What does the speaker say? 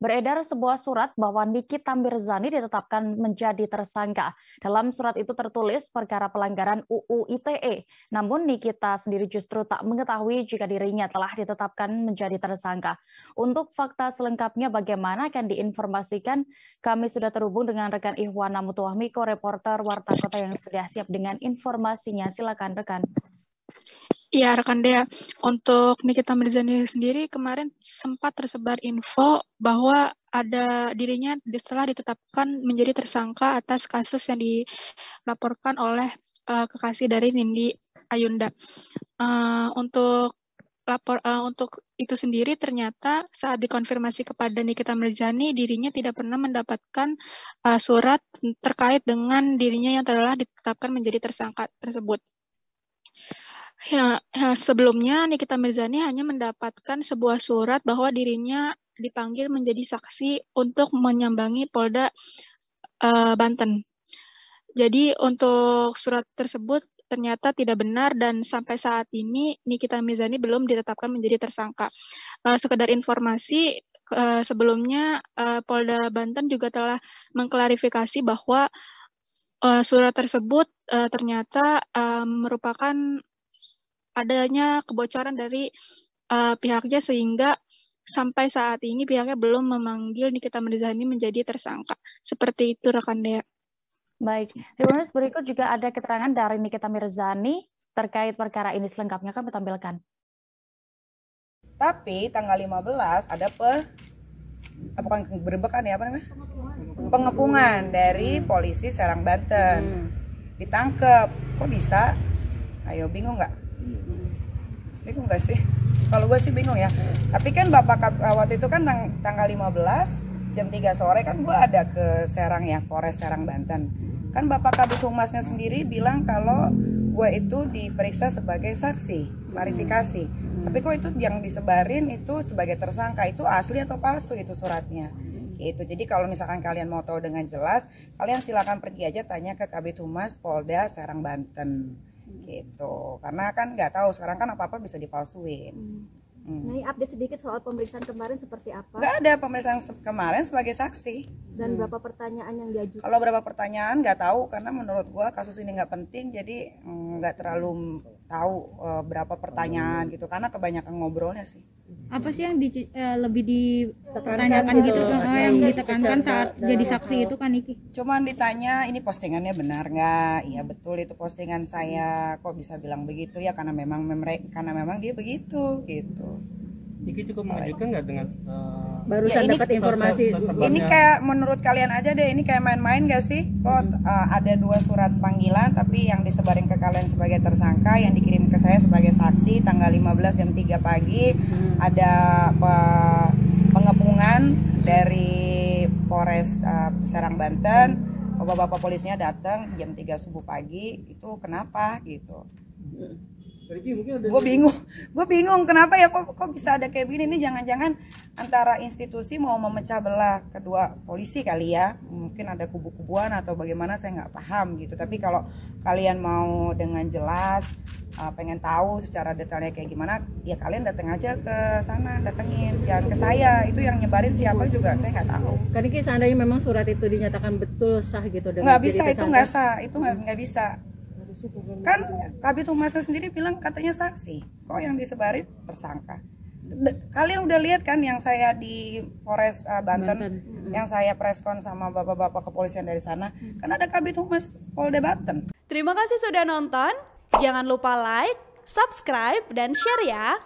Beredar sebuah surat bahwa Nikita Mirzani ditetapkan menjadi tersangka. Dalam surat itu tertulis perkara pelanggaran UU ITE. Namun Nikita sendiri justru tak mengetahui jika dirinya telah ditetapkan menjadi tersangka. Untuk fakta selengkapnya bagaimana akan diinformasikan, kami sudah terhubung dengan rekan Ihwana Mutuahmiko, reporter Warta Kota yang sudah siap dengan informasinya. Silakan rekan. Ya, rekan Dea, untuk Nikita Mirzani sendiri kemarin sempat tersebar info bahwa dirinya setelah ditetapkan menjadi tersangka atas kasus yang dilaporkan oleh kekasih dari Nindi Ayunda. Untuk itu sendiri ternyata saat dikonfirmasi kepada Nikita Mirzani, dirinya tidak pernah mendapatkan surat terkait dengan dirinya yang telah ditetapkan menjadi tersangka tersebut. Sebelumnya Nikita Mirzani hanya mendapatkan sebuah surat bahwa dirinya dipanggil menjadi saksi untuk menyambangi Polda Banten. Jadi untuk surat tersebut ternyata tidak benar dan sampai saat ini Nikita Mirzani belum ditetapkan menjadi tersangka. Sekedar informasi, sebelumnya Polda Banten juga telah mengklarifikasi bahwa surat tersebut ternyata merupakan adanya kebocoran dari pihaknya sehingga sampai saat ini pihaknya belum memanggil Nikita Mirzani menjadi tersangka. Seperti itu rekan Dea. Baik, di bonus berikut juga ada keterangan dari Nikita Mirzani terkait perkara ini, selengkapnya kami tampilkan. Tapi tanggal 15 ada bukan berbekan ya, apa namanya? Pengepungan dari polisi Serang Banten. Ditangkap. Kok bisa? Ayo, bingung nggak? Bingung gak sih? Kalau gue sih bingung ya. Tapi kan waktu itu kan tanggal 15 jam 3 sore kan gue ada ke Serang ya, Polres Serang Banten. Kan Bapak Kabid Humasnya sendiri bilang kalau gue itu diperiksa sebagai saksi, klarifikasi. Tapi kok itu yang disebarin itu sebagai tersangka, itu asli atau palsu itu suratnya? Gitu. Jadi kalau misalkan kalian mau tahu dengan jelas, kalian silakan pergi aja tanya ke Kabid Humas Polda Serang Banten. Gitu, karena kan nggak tahu sekarang kan apa-apa bisa dipalsuin. Nah, ini update sedikit soal pemeriksaan kemarin seperti apa? Nggak ada pemeriksaan kemarin sebagai saksi. Dan berapa pertanyaan yang diajukan? Kalau berapa pertanyaan nggak tahu, karena menurut gua kasus ini nggak penting, jadi nggak terlalu tahu berapa pertanyaan gitu, karena kebanyakan ngobrolnya sih. Apa sih yang lebih dipertanyakan gitu, yang ditekankan saat jadi saksi itu kan Niki? Cuman ditanya ini postingannya benar nggak? Iya betul itu postingan saya. Kok bisa bilang begitu ya? Karena memang dia begitu gitu. Niki cukup mengejutkan nggak dengan barusan dapat informasi? Ini kayak menurut kalian aja deh, ini kayak main-main gak sih? Kok ada 2 surat panggilan tapi yang disebarin ke kalian sebagai tersangka, yang dikirim ke saya sebagai saksi tanggal 15 jam 3 pagi. Ada pengepungan dari Polres Serang Banten. Bapak-bapak polisinya datang jam 3 subuh pagi. Itu kenapa gitu? Gue bingung kenapa ya kok bisa ada kayak gini. Ini jangan-jangan antara institusi mau memecah belah kedua polisi kali ya, mungkin ada kubu-kubuan atau bagaimana, saya nggak paham gitu. Tapi kalau kalian mau dengan jelas pengen tahu secara detailnya kayak gimana, ya kalian datang aja ke sana, datengin, jangan ke saya. Itu yang nyebarin siapa juga saya nggak tahu. Karena seandainya memang surat itu dinyatakan betul sah gitu dengan nggak bisa, itu nggak sah, itu nggak bisa. Kan Kabid Humasnya sendiri bilang katanya saksi, kok yang disebarin tersangka. Kalian udah lihat kan yang saya di Polres Banten, yang saya preskon sama bapak-bapak kepolisian dari sana, kan ada Kabid Humas Polda Banten. Terima kasih sudah nonton, jangan lupa like, subscribe, dan share ya.